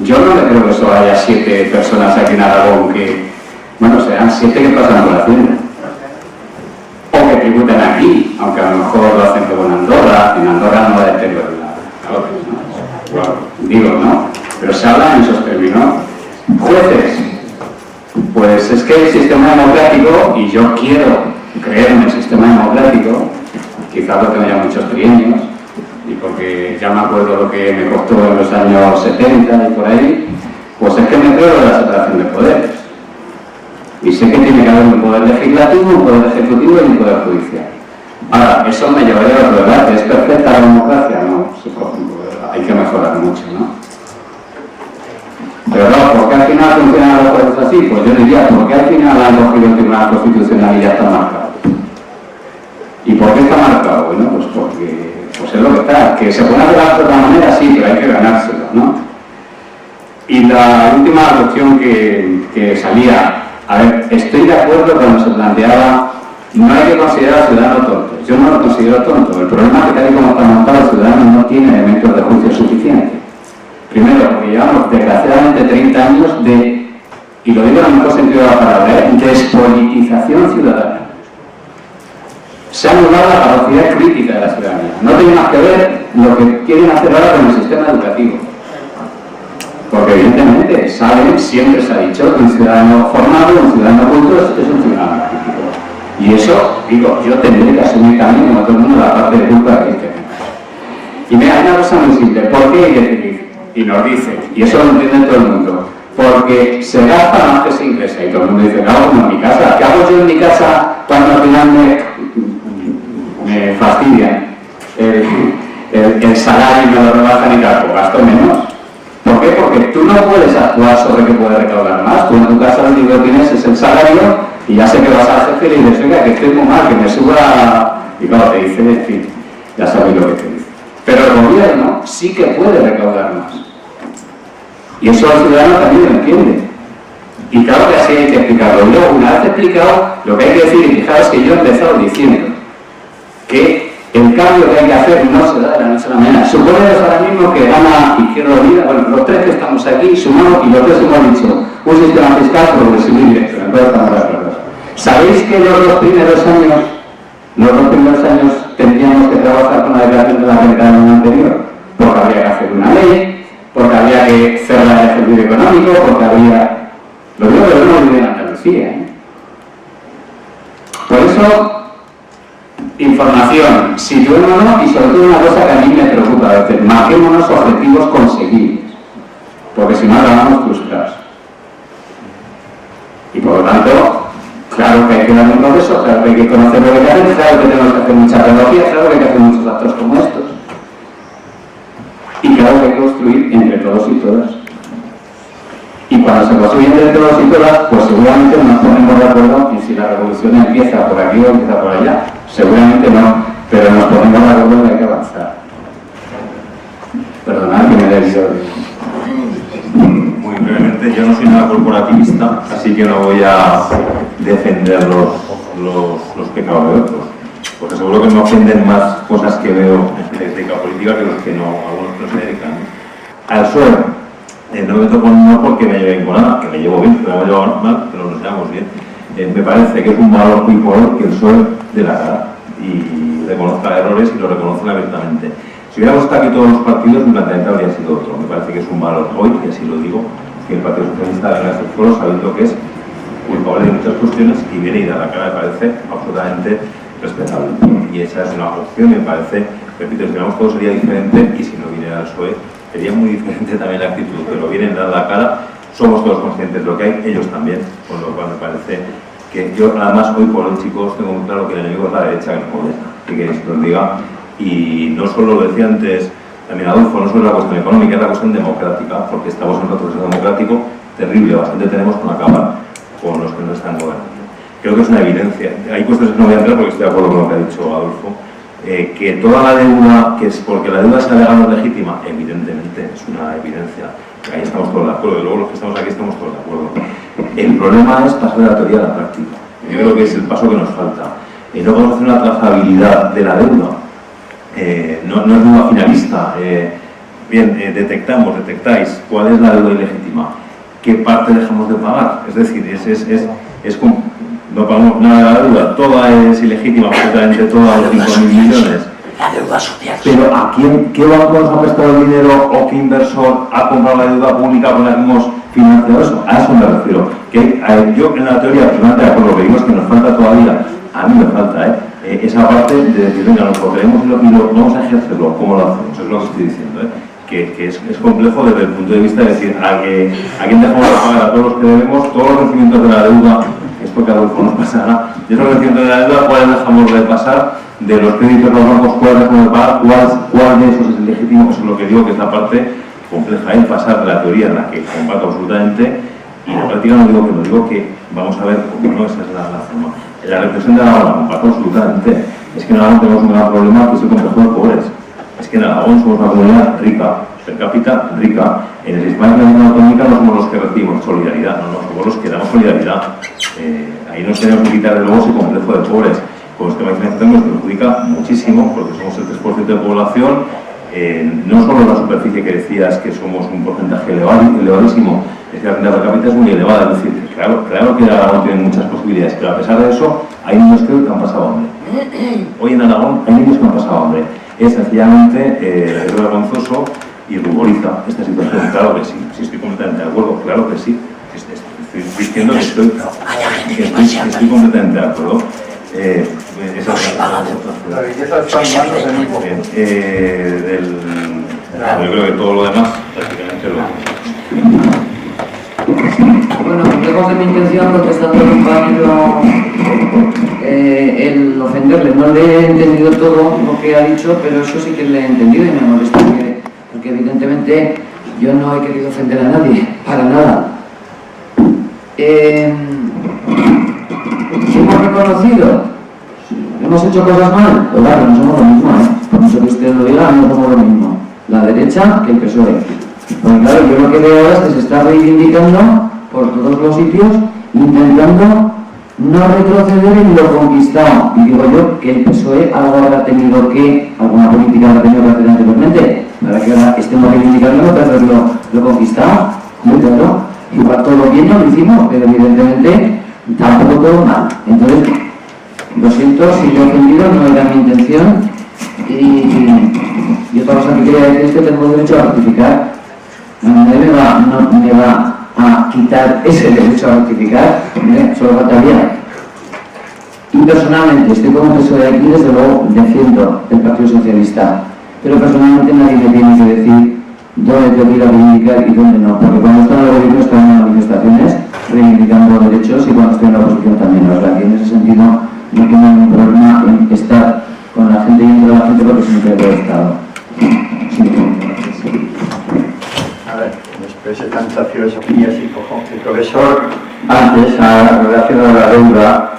Yo no le creo que solo haya 7 personas aquí en Aragón que, bueno, serán 7 que pasan por la Hacienda. O que tributan aquí, aunque a lo mejor lo hacen como en Andorra no da deterioro ¿no? Bueno, digo, ¿no? Pero se habla en esos términos. Jueces. Pues es que el sistema democrático, y yo quiero creer en el sistema democrático, quizás lo tengo ya muchos trienios, y porque ya me acuerdo lo que me costó en los años 70 y por ahí, pues es que me creo en la separación de poderes. Y sé que tiene que haber un poder legislativo, un poder ejecutivo y un poder judicial. Ahora, eso me llevaría a otro debate. ¿Es perfecta la democracia? No, hay que mejorar mucho, ¿no? Pero no, ¿por qué al final funcionan las cosas así? Pues yo diría, ¿por qué al final han cogido el Tribunal Constitucional y ya está marcado? ¿Y por qué está marcado? Bueno, pues porque es lo que está. Que se puede hacer de otra manera, sí, pero hay que ganárselo, ¿no? Y la última cuestión que salía, a ver, estoy de acuerdo cuando se planteaba, no hay que considerar al ciudadano tonto. Yo no lo considero tonto. El problema es que tal y como está montado, el ciudadano no tiene elementos de juicio suficientes. Primero, porque llevamos desgraciadamente 30 años de, y lo digo en el mejor sentido de la palabra, despolitización ciudadana. Se ha anulado la capacidad crítica de la ciudadanía. No tiene más que ver lo que quieren hacer ahora con el sistema educativo. Porque evidentemente saben, siempre se ha dicho que un ciudadano formado, un ciudadano culto es un ciudadano crítico. Y eso, digo, yo tendré que asumir también como todo el mundo la parte de culpa que tenemos. Y mira, hay una cosa muy simple. ¿Por qué hay que decidir? Y nos dice, y eso lo entiende todo el mundo, porque se gasta más que se ingresa. Y todo el mundo dice, claro, como en mi casa. ¿Qué hago yo en mi casa cuando al final me fastidian el salario y me lo rebajan y tal? Pues gasto menos. ¿Por qué? Porque tú no puedes actuar sobre qué puedes recaudar más. Tú en tu casa lo único que tienes es el salario y ya sé que vas al jefe y le dices, oiga, que estoy muy mal, que me suba... Y claro, te dice, en fin, ya sabéis lo que te dice. Pero el gobierno sí que puede recaudar más. Y eso el ciudadano también lo entiende. Y claro que así hay que explicarlo. Y luego, una vez explicado, lo que hay que decir, y fijaros que yo he empezado diciendo que el cambio que hay que hacer no se da de la noche a la mañana. Suponemos ahora mismo que gana Izquierda Unida, bueno, los 3 que estamos aquí sumamos y los 3 hemos dicho un sistema fiscal progresivo y directo. Entonces estamos de acuerdo. ¿Sabéis que los 2 primeros años tendríamos que trabajar con la declaración de la renta del año anterior? Porque habría que hacer una ley, porque habría que cerrar el ejercicio económico, porque habría... Lo digo que no vive en Andalucía, ¿eh? Por eso, información, situémonos y sobre todo una cosa que a mí me preocupa a veces, marquémonos objetivos conseguibles, porque si no acabamos frustrados. Y por lo tanto, claro que hay que dar un proceso, claro que hay que conocer lo que hay que hacer, claro que tenemos que hacer mucha pedagogía, claro que hay que hacer muchos actos como estos. Y claro que hay que construir entre todos y todas. Y cuando se construye entre todos y todas, pues seguramente nos ponemos de acuerdo en si la revolución empieza por aquí o empieza por allá. Seguramente no, pero nos ponemos de acuerdo en que hay que avanzar. Perdonad que me he desviado. Muy brevemente. simplemente yo no soy nada corporativista, así que no voy a defender los pecados de otros, porque seguro que me ofenden más cosas que veo en la ética política que los que no, algunos no se dedican. Al PSOE, no me toco no porque me lleve bien con nada, que me llevo bien, pero me llevo mal, pero nos llevamos bien. Me parece que es un valor muy poder que el PSOE dé la cara y reconozca errores y lo reconozca abiertamente. Si hubiéramos estado aquí todos los partidos, mi planteamiento habría sido otro. Me parece que es un valor hoy, y así lo digo, que el Partido Socialista venga a estos foros sabiendo que es culpable de muchas cuestiones y viene y da la cara, me parece absolutamente respetable. Y esa es una opción, me parece, repito, si hubiéramos todo sería diferente y si no viniera el PSOE sería muy diferente también la actitud, pero vienen a dar la cara, somos todos conscientes de lo que hay, ellos también, con lo cual me parece que yo además hoy por hoy, chicos, tengo muy claro que el enemigo es la derecha, que no puede, que queréis que os diga. Y no solo lo decía antes también Adolfo, no solo la cuestión económica, es la cuestión democrática, porque estamos en un proceso democrático terrible, bastante tenemos con acabar con los que no están gobernando. Creo que es una evidencia, hay cuestiones que no voy a entrar porque estoy de acuerdo con lo que ha dicho Adolfo, que toda la deuda, que es porque la deuda sea legal o legítima, evidentemente es una evidencia, ahí estamos todos de acuerdo, y luego los que estamos aquí estamos todos de acuerdo. El problema es pasar de la teoría a la práctica, yo creo que es el paso que nos falta. No podemos hacer una trazabilidad de la deuda. No es deuda finalista. Detectáis cuál es la deuda ilegítima, qué parte dejamos de pagar. Es decir, no pagamos nada de la deuda, toda es ilegítima, absolutamente toda, los 5.000 millones. La deuda social. Pero ¿a qué banco nos ha prestado el dinero o qué inversor ha comprado la deuda pública con la que hemos financiado eso? A eso me refiero. Yo en la teoría, personalmente de acuerdo, lo que digo es que nos falta todavía, a mí me falta, esa parte de decir, venga, nos lo queremos y lo vamos a ejercerlo, ¿cómo lo hacemos? Es lo que estoy diciendo, que es complejo desde el punto de vista de decir, a quién dejamos de pagar a todos los que debemos, todos los vencimientos de la deuda, esto que a Adolfo nos pasará, de esos vencimientos de la deuda, ¿cuáles dejamos de pasar? De los créditos de los bancos, ¿cuáles dejamos de pagar? ¿Cuál de esos es el legítimo? Eso es lo que digo, que es la parte compleja, el pasar de la teoría en la que comparto absolutamente, y la práctica no digo que no, digo que vamos a ver, porque no, esa es la forma. La reflexión de Aragón la comparto absolutamente. Es que en Aragón tenemos un gran problema que es el complejo de pobres. Es que en Aragón somos una comunidad rica, per cápita rica. En el sistema de financiación autonómica no somos los que recibimos solidaridad, no, somos los que damos solidaridad. Ahí nos tenemos que quitar de luego ese complejo de pobres. Con el sistema de financiación nos perjudica muchísimo porque somos el 3% de población. No solo la superficie que decías que somos un porcentaje elevadísimo, es que la renta per cápita es muy elevada, es decir, claro que Aragón tiene muchas posibilidades, pero a pesar de eso hay niños que han pasado hambre. Hoy en Aragón hay niños que han pasado hambre. Es sencillamente vergonzoso y ruboriza esta situación. Claro que sí, estoy completamente de acuerdo, claro que sí. Estoy diciendo que estoy completamente de acuerdo. La belleza está en manos de muy poco. Yo creo que todo lo demás prácticamente lo... Bueno, lejos de mi intención, contestando al compañero, el ofenderle. No le he entendido todo lo que ha dicho, pero eso sí que le he entendido y me molesta, porque evidentemente yo no he querido ofender a nadie, para nada. ¿Hemos reconocido? ¿Hemos hecho cosas mal? Pues claro, no somos lo mismo, Por mucho que usted lo diga, no somos lo mismo. La derecha que el PSOE. Porque claro, yo lo que veo ahora es que se está reivindicando por todos los sitios, intentando no retroceder en lo conquistado. Y digo yo que el PSOE algo habrá tenido que, alguna política habrá tenido que hacer anteriormente, para que ahora estemos reivindicando no perder lo conquistado. Muy claro, igual todo bien no lo hicimos, pero evidentemente tampoco todo mal. Entonces, lo siento si lo he ofendido, no era mi intención. Y otra cosa que quería decir es que tengo derecho a rectificar. Nadie me va a quitar ese derecho a rectificar, solo faltaría. Y personalmente, estoy como PSOE aquí, desde luego defiendo el Partido Socialista, pero personalmente nadie me tiene que decir dónde tengo que ir a reivindicar y dónde no, porque cuando estoy en el gobierno estoy en manifestaciones reivindicando derechos y cuando estoy en la oposición también, o sea que en ese sentido no tengo ningún problema en estar con la gente y entre la gente porque siempre he estado. A ver, después de tanta filosofía, sí, cojo. El profesor antes ha relacionado la deuda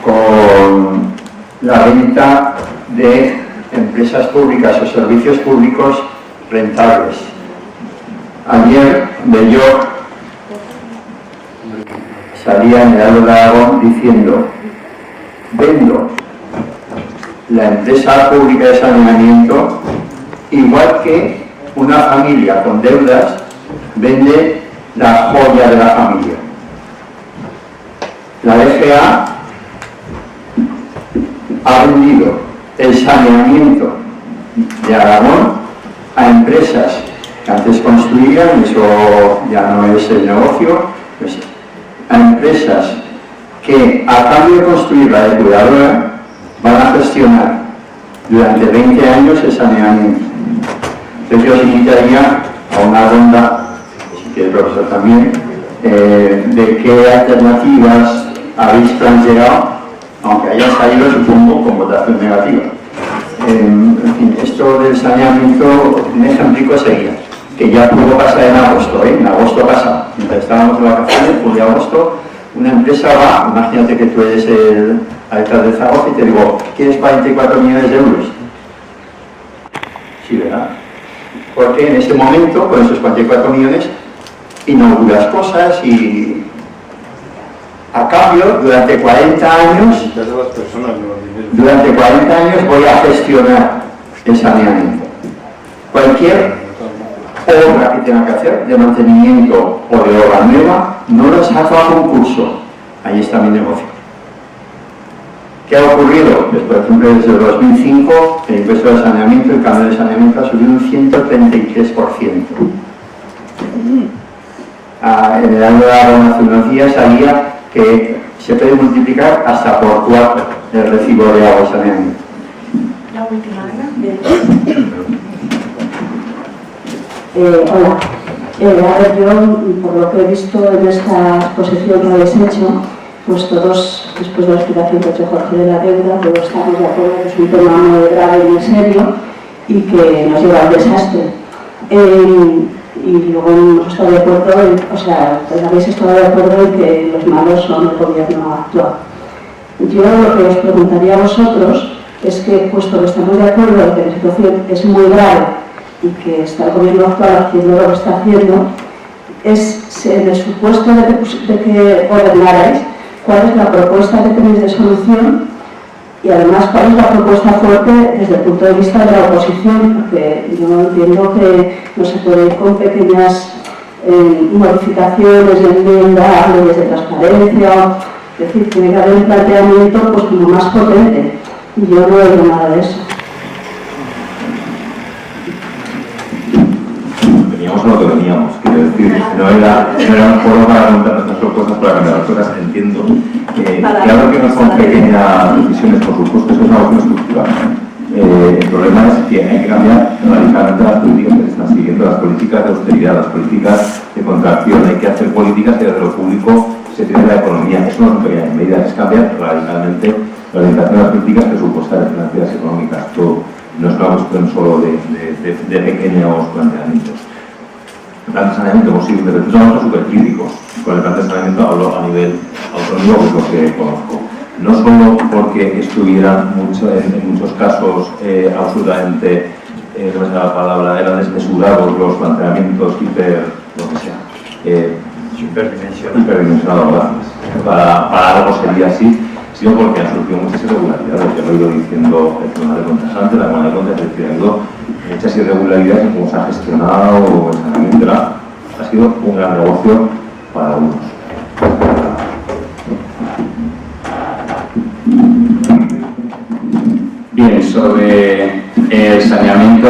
con la venta de empresas públicas o servicios públicos rentables. Ayer leyó salía en el Heraldo de Aragón diciendo: vendo la empresa pública de saneamiento igual que una familia con deudas vende la joya de la familia. La DGA ha vendido el saneamiento de Aragón a empresas que antes construían, eso ya no es el negocio, pues, a empresas que a cambio de construir la depuradora van a gestionar durante 20 años el saneamiento. Entonces yo os invitaría a una ronda, si quiere el profesor también, de qué alternativas habéis planteado, aunque hayan salido, supongo, con votación negativa. En fin, esto del saneamiento, un ejemplo sería, que ya pudo pasar en agosto, en agosto pasado, mientras estábamos de vacaciones, julio-agosto, una empresa va, imagínate que tú eres el alcalde de Zaragoza y te digo: ¿quieres 44 millones de euros? Sí, ¿verdad? Porque en ese momento, con esos 44 millones, inauguras cosas y a cambio, durante 40 años, voy a gestionar el saneamiento. Cualquier obra que tenga que hacer, de mantenimiento o de obra nueva, no lo saco a concurso. Ahí está mi negocio. ¿Qué ha ocurrido? Pues, por ejemplo, desde el 2005, el impuesto de saneamiento, el cambio de saneamiento ha subido un 133%. En el año de Aragón hace unos días salía que se puede multiplicar hasta por 4 el recibo de agua y saneamiento. La última, hola. A ver, yo, por lo que he visto en esta exposición que habéis hecho, pues todos, después de la explicación que ha hecho Jorge de la deuda, todos estamos de acuerdo que es un tema muy grave y muy serio y que nos lleva al desastre. Y luego hemos estado de acuerdo, habéis estado de acuerdo en que los malos son el gobierno actual. Yo lo que os preguntaría a vosotros es que, puesto que estamos de acuerdo en que la situación es muy grave y que está el gobierno actual haciendo lo que está haciendo, es en el supuesto de que gobernarais, ¿cuál es la propuesta que tenéis de solución? Y además, ¿cuál es la propuesta fuerte desde el punto de vista de la oposición? Porque yo entiendo que no se puede ir con pequeñas modificaciones de enmienda, leyes de transparencia, es decir, tiene que haber un planteamiento pues, como más potente. Y yo no veo nada de eso. Veníamos a lo que veníamos, quiero decir, no era un foro para preguntar nuestras propuestas para cambiar las cosas, entiendo. Claro que no son pequeñas decisiones, por supuesto, eso es una cuestión estructural. El problema es que hay que cambiar radicalmente las políticas que se están siguiendo, las políticas de austeridad, las políticas de contracción. Hay que hacer políticas que desde lo público se tiene la economía. Eso no son pequeñas medidas, es cambiar radicalmente la orientación de las políticas presupuestarias, financieras, económicas, todo. No es una cuestión solo de pequeños planteamientos. El plan de saneamiento hemos sido desde nosotros súper críticos. Con el plan de saneamiento hablo a nivel autonómico, que es lo que conozco. No solo porque estuvieran en muchos casos absolutamente, no me sale la palabra, eran desmesurados los planteamientos hiperdimensionados, gracias. Para algo sería así, sino porque han surgido muchas irregularidades. Ya lo he ido diciendo el Tribunal de Cuentas antes, la Cámara de Cuentas, es decir, ha habido muchas irregularidades en cómo se ha gestionado el saneamiento. Ha sido un gran negocio para algunos. Bien, sobre el saneamiento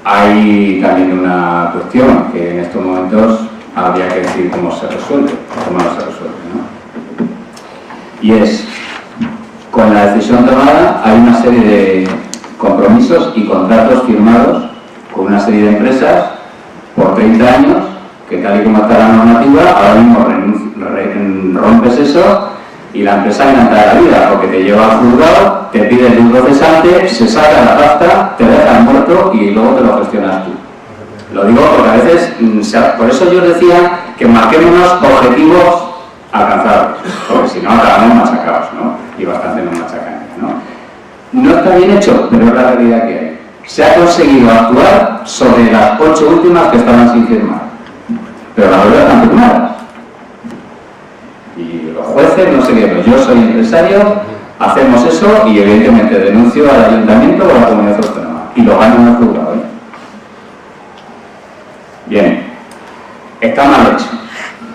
hay también una cuestión que en estos momentos habría que decir cómo se resuelve, cómo no se resuelve, ¿no? Y es, con la decisión tomada hay una serie de compromisos y contratos firmados con una serie de empresas por 30 años, que tal y como está la normativa, ahora mismo rompes eso y la empresa entra de la vida, porque te lleva al juzgado, te pide el procesante, se saca la pasta, te deja muerto y luego te lo gestionas tú. Lo digo porque a veces, por eso yo decía que marquémonos objetivos alcanzables, porque si no acabamos machacados, ¿no? Y bastante nos machacan, ¿no? No está bien hecho, pero es la realidad que hay. Se ha conseguido actuar sobre las 8 últimas que estaban sin firmar, pero las otras están firmadas. jueces, no sé qué, pues yo soy empresario, hacemos eso y evidentemente denuncio al ayuntamiento o a la comunidad autónoma y lo gano en el juzgado, ¿eh? Bien, está mal hecho.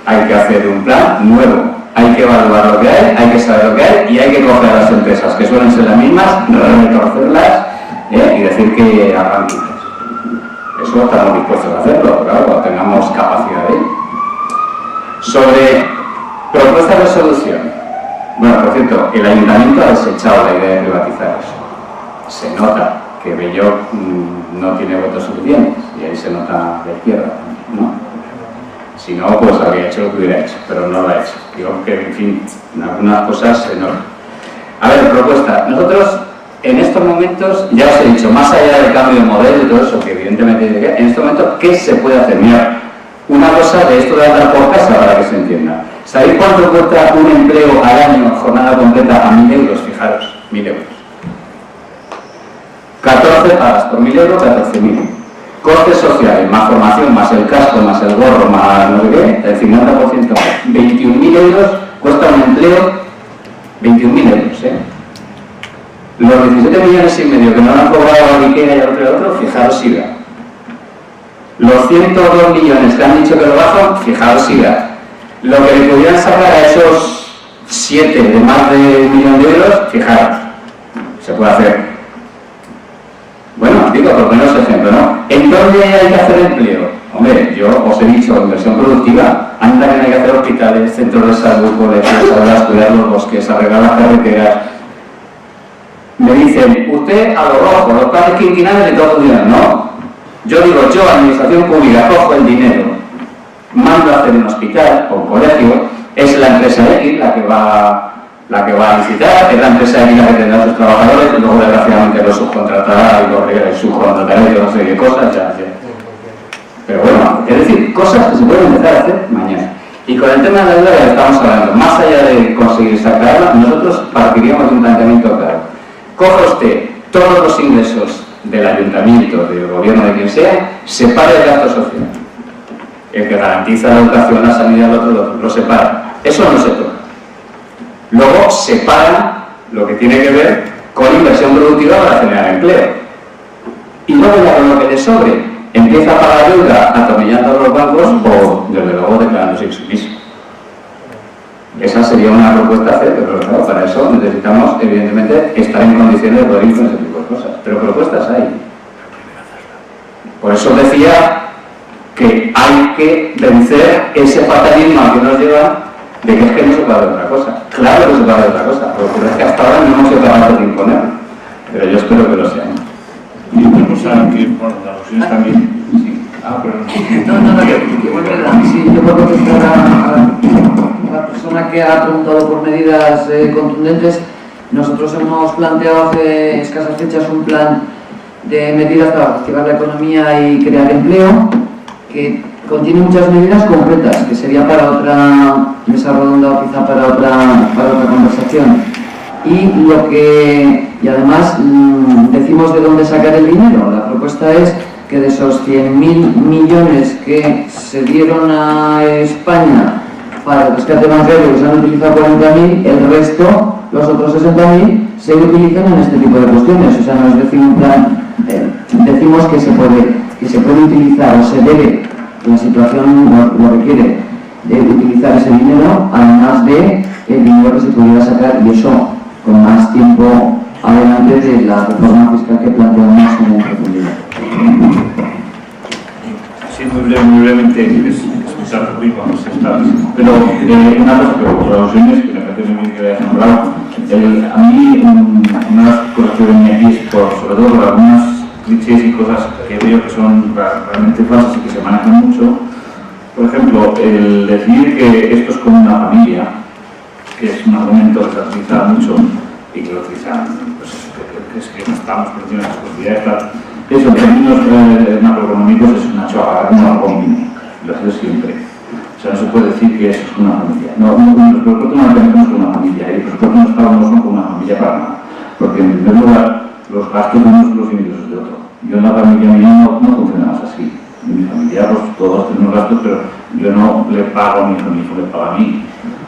Hay que hacer un plan nuevo, hay que evaluar lo que hay que saber lo que hay y hay que coger a las empresas que suelen ser las mismas, retorcerlas y decir que hagan quizás. Eso estamos dispuestos a hacerlo, claro, cuando tengamos capacidad de ello. Sobre propuestas de solución. Bueno, por cierto, el ayuntamiento ha desechado la idea de privatizar eso. Se nota que Belloc no tiene votos suficientes y ahí se nota la izquierda, ¿no? Si no, pues habría hecho lo que hubiera hecho, pero no lo ha hecho. Digo que, en fin, en algunas cosas se nota. A ver, propuesta. Nosotros, en estos momentos, ya os he dicho, más allá del cambio de modelo y todo eso, que evidentemente en estos momentos, ¿qué se puede hacer? Mirad, una cosa de esto de andar por casa para que se entienda. ¿Sabéis cuánto cuesta un empleo al año, jornada completa, a 1.000 euros? Fijaros, 1.000 euros. 14 pagas por 1.000 euros, 14.000. Costes sociales, más formación, más el casco, más el gorro, más no sé qué, el 50% más. 21.000 euros cuesta un empleo, 21.000 euros, ¿eh? Los 17,5 millones que no han cobrado a Ikea y al otro, fijaros si da. Los 102 millones que han dicho que lo bajan, fijaros si da. Lo que le pudieran sacar a esos 7 de más de 1 millón de euros, fijaros, se puede hacer. Bueno, digo, por menos ejemplo, ¿no? ¿En dónde hay que hacer empleo? Hombre, yo os he dicho, inversión productiva, anda que no hay que hacer hospitales, centros de salud, colegios, aulas, cuidar los bosques, arreglar las carreteras. Me dicen, usted a lo rojo, los planes quinquenales y todo el dinero, ¿no? Yo digo, yo, administración pública, cojo el dinero, mando a hacer un hospital o un colegio, es la empresa X la que va a licitar, es la empresa X la que tendrá a sus trabajadores y luego desgraciadamente los subcontratará y los subcontratará y no sé qué cosas, ya. Pero bueno, es decir, cosas que se pueden empezar a hacer mañana. Y con el tema de la deuda ya estamos hablando, más allá de conseguir sacarla, nosotros partiríamos de un planteamiento claro. Coja usted todos los ingresos del ayuntamiento, del gobierno, de quien sea, separe el gasto social. El que garantiza la educación, la sanidad, lo separa. Eso no se toca. Luego separa lo que tiene que ver con inversión productiva para generar empleo. Y luego ya con lo que le sobre, empieza a pagar deuda atornillando a los bancos o, desde luego, declarándose insumiso. Esa sería una propuesta a hacer, pero claro, para eso necesitamos, evidentemente, estar en condiciones de poder ir con ese tipo de cosas. Pero propuestas hay. Por eso decía que hay que vencer ese fatalismo al que nos lleva de que es que no se puede hacer otra cosa. Claro que se puede hacer otra cosa, pero es que hasta ahora no hemos sido capaces de imponerlo. Pero yo espero que lo seamos. Y otra cosa que, bueno, las opciones también. Sí. Sí, yo creo que a la persona que ha preguntado por medidas contundentes, nosotros hemos planteado hace escasas fechas un plan de medidas para reactivar la economía y crear empleo, que contiene muchas medidas concretas, que sería para otra mesa redonda o quizá para otra conversación. Y además decimos de dónde sacar el dinero. La propuesta es que de esos 100.000 millones que se dieron a España para el rescate bancario, que se han utilizado 40.000, el resto, los otros 60.000, se utilizan en este tipo de cuestiones. O sea, no es decir un plan, decimos que se puede utilizar o se debe, la situación lo requiere, de utilizar ese dinero, además de el dinero que se pudiera sacar, y eso con más tiempo adelante de la reforma fiscal que planteamos en profundidad. Sí, muy brevemente, es escuchar tu ritmo, pero una cosa que por alusiones, que me parece muy bien que hayas nombrado, a mí una de las cosas que venía aquí es sobre todo por algunas clichés y cosas que veo que son realmente falsas y que se manejan mucho. Por ejemplo, el decir que esto es como una familia, que es un argumento que se utiliza mucho y que lo utilizan, pues que es que no estamos por encima de las posibilidades, claro. Eso en términos macroeconómicos es una chorrada, un algo mínimo, lo ha sido siempre. O sea, no se puede decir que eso es una familia. No, los presupuestos no tenemos con una familia, y los presupuestos no estamos con una familia para nada. Porque en primer lugar, los gastos de unos los ingresos de otro. Yo en la familia mía no funcionamos así. En mi familia pues todos tenemos gastos, pero yo no le pago a mi hijo, mi hijo le paga a mí.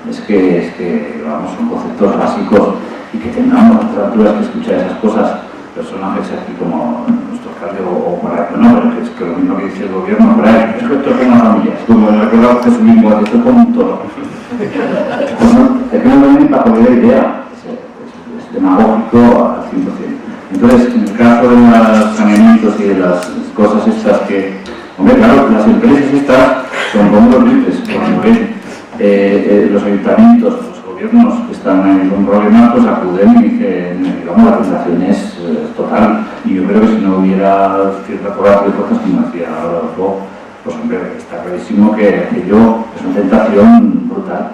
es que vamos, son conceptos básicos y que tengamos a estas alturas que escuchar esas cosas, personajes aquí como nuestro alcalde o por ahí, no, pero es que lo mismo que dice el gobierno por ahí, es que esto es una familia, es como el recordado que subimos, esto es como un toro. Es que no tienen para poder idea, es demagógico al 100%. Entonces, en el caso de los saneamientos y de las cosas estas que, hombre, claro, las empresas estas son como los dices, los ayuntamientos, los gobiernos que están en un problema, pues acuden y dicen, digamos, la tentación es total. Y yo creo que si no hubiera cierta coraje de cosas, como decía Rodolfo, pues hombre, está clarísimo que aquello es una tentación brutal,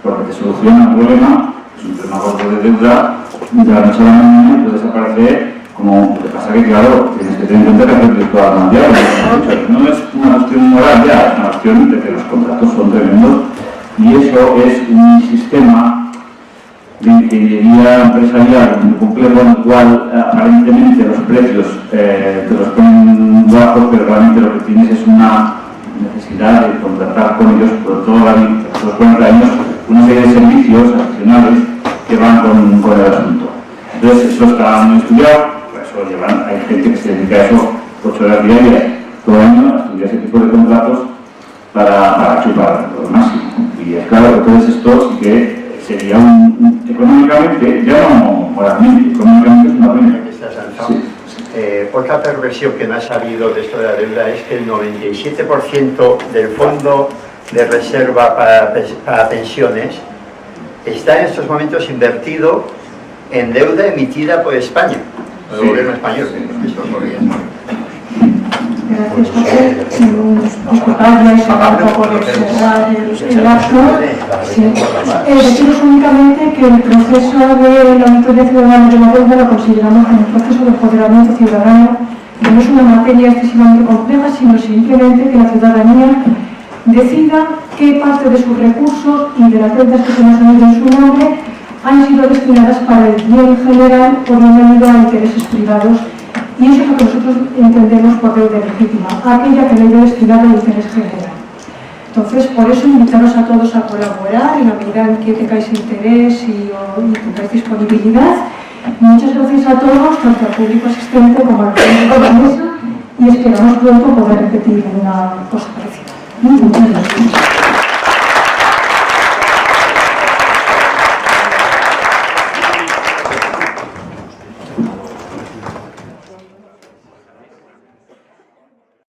porque te soluciona un problema, es un problema gordo de deuda, de la noche a la mañana puede desaparecer, como lo que pasa que, claro, tienes que tener en cuenta que el riesgo va a cambiar. No es una cuestión moral ya, es una cuestión de que los contratos son tremendos y eso es un sistema de ingeniería empresarial muy complejo en el cual aparentemente los precios te los ponen bajos, pero realmente lo que tienes es una necesidad de contratar con ellos por toda la vida, por los 40 años, una serie de servicios adicionales que van con el asunto. Entonces, eso está muy estudiado, por eso hay gente que se dedica a eso 8 horas diarias todo el año a estudiar ese tipo de contratos para chupar lo máximo. Y es claro que entonces esto sí que sería económicamente, ya no moralmente, económicamente es una ruina. Sí. Otra perversión que me ha salido de esto de la deuda es que el 97% del fondo de reserva para pensiones está en estos momentos invertido en deuda emitida por España, por el gobierno español. Esto es Gracias, José. Disculpad, ya he sacado un poco de cerrar el acto. Sí. Deciros únicamente que el proceso de la auditoría ciudadana de la deuda lo consideramos como un proceso de empoderamiento ciudadano, que no es una materia excesivamente compleja, sino simplemente que la ciudadanía decida qué parte de sus recursos y de las deudas que se nos han ido en su nombre han sido destinadas para el bien general o bien han ido a intereses privados. Y eso es lo que nosotros entendemos por deuda legítima, aquella que ha ido destinada al interés general. Entonces, por eso invitaros a todos a colaborar en la medida en que tengáis interés y tengáis disponibilidad. Muchas gracias a todos, tanto al público asistente como al público de la mesa, y esperamos pronto poder repetir una cosa parecida. Muchas gracias.